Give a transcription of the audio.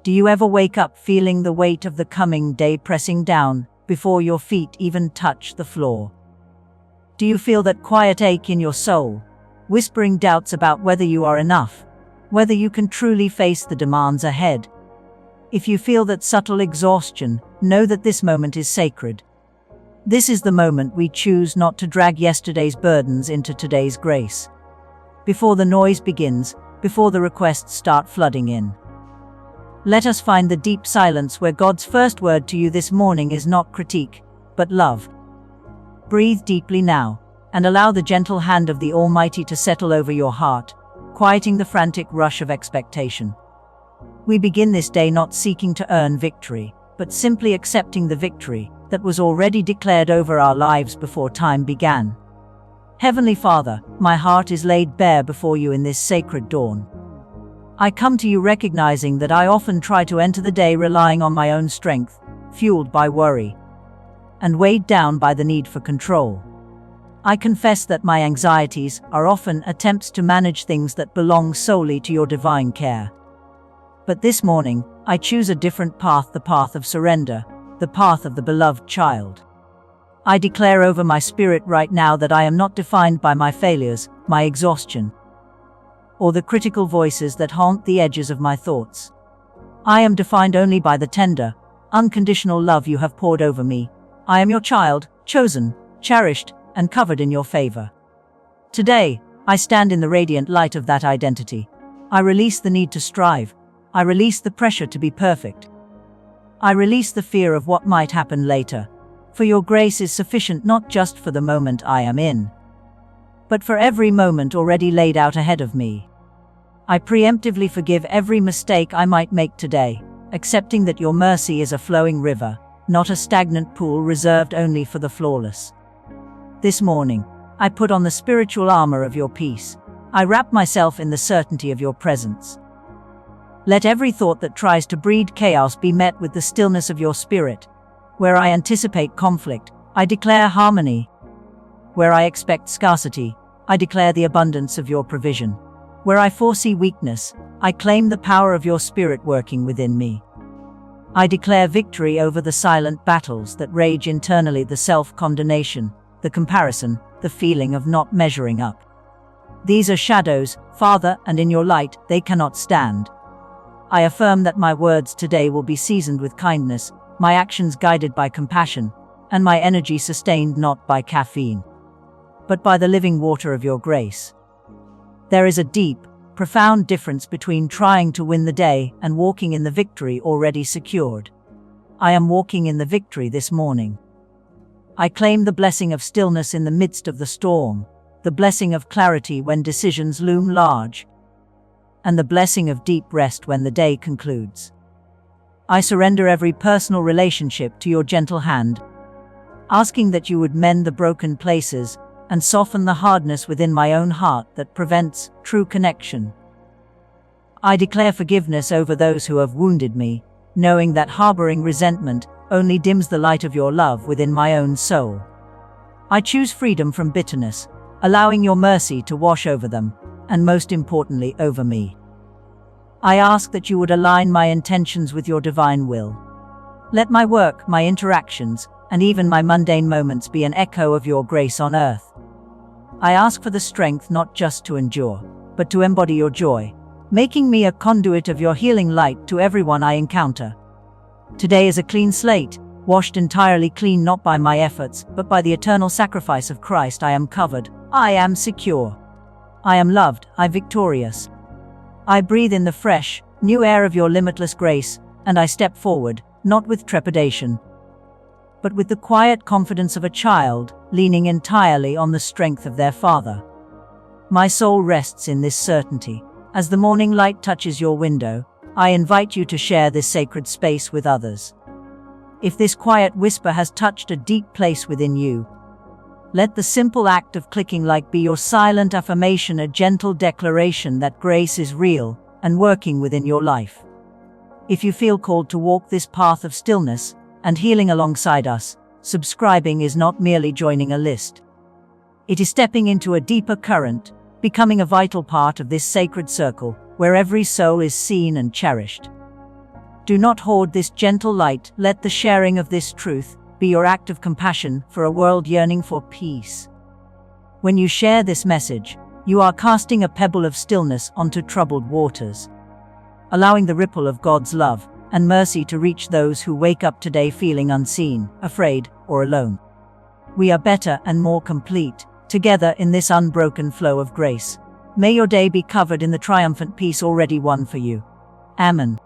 Do you ever wake up feeling the weight of the coming day pressing down before your feet even touch the floor? Do you feel that quiet ache in your soul, whispering doubts about whether you are enough, whether you can truly face the demands ahead? If you feel that subtle exhaustion, know that this moment is sacred. This is the moment we choose not to drag yesterday's burdens into today's grace. Before the noise begins, before the requests start flooding in, let us find the deep silence where God's first word to you this morning is not critique, but love. Breathe deeply now, and allow the gentle hand of the Almighty to settle over your heart, quieting the frantic rush of expectation. We begin this day not seeking to earn victory, but simply accepting the victory that was already declared over our lives before time began. Heavenly Father, my heart is laid bare before you in this sacred dawn. I come to you recognizing that I often try to enter the day relying on my own strength, fueled by worry, and weighed down by the need for control. I confess that my anxieties are often attempts to manage things that belong solely to your divine care. But this morning, I choose a different path, the path of surrender, the path of the beloved child. I declare over my spirit right now that I am not defined by my failures, my exhaustion, or the critical voices that haunt the edges of my thoughts. I am defined only by the tender, unconditional love you have poured over me. I am your child, chosen, cherished, and covered in your favor. Today, I stand in the radiant light of that identity. I release the need to strive. I release the pressure to be perfect. I release the fear of what might happen later. For your grace is sufficient not just for the moment I am in, but for every moment already laid out ahead of me. I preemptively forgive every mistake I might make today, accepting that your mercy is a flowing river, not a stagnant pool reserved only for the flawless. This morning, I put on the spiritual armor of your peace. I wrap myself in the certainty of your presence. Let every thought that tries to breed chaos be met with the stillness of your spirit. Where I anticipate conflict, I declare harmony. Where I expect scarcity, I declare the abundance of your provision. Where I foresee weakness, I claim the power of your Spirit working within me. I declare victory over the silent battles that rage internally, the self-condemnation, the comparison, the feeling of not measuring up. These are shadows, Father, and in your light, they cannot stand. I affirm that my words today will be seasoned with kindness, my actions guided by compassion, and my energy sustained not by caffeine, but by the living water of your grace. There is a deep, profound difference between trying to win the day and walking in the victory already secured. I am walking in the victory this morning. I claim the blessing of stillness in the midst of the storm, the blessing of clarity when decisions loom large, and the blessing of deep rest when the day concludes. I surrender every personal relationship to your gentle hand, asking that you would mend the broken places and soften the hardness within my own heart that prevents true connection. I declare forgiveness over those who have wounded me, knowing that harboring resentment only dims the light of your love within my own soul. I choose freedom from bitterness, allowing your mercy to wash over them, and most importantly, over me. I ask that you would align my intentions with your divine will. Let my work, my interactions, and even my mundane moments be an echo of your grace on earth. I ask for the strength not just to endure, but to embody your joy, making me a conduit of your healing light to everyone I encounter. Today is a clean slate, washed entirely clean not by my efforts, but by the eternal sacrifice of Christ. I am covered, I am secure. I am loved, I am victorious. I breathe in the fresh, new air of your limitless grace, and I step forward, not with trepidation, but with the quiet confidence of a child, leaning entirely on the strength of their father. My soul rests in this certainty. As the morning light touches your window, I invite you to share this sacred space with others. If this quiet whisper has touched a deep place within you, let the simple act of clicking like be your silent affirmation, a gentle declaration that grace is real and working within your life. If you feel called to walk this path of stillness and healing alongside us, subscribing is not merely joining a list. It is stepping into a deeper current, becoming a vital part of this sacred circle where every soul is seen and cherished. Do not hoard this gentle light. Let the sharing of this truth be your act of compassion for a world yearning for peace. When you share this message, you are casting a pebble of stillness onto troubled waters, allowing the ripple of God's love and mercy to reach those who wake up today feeling unseen, afraid, or alone. We are better and more complete, together in this unbroken flow of grace. May your day be covered in the triumphant peace already won for you. Amen.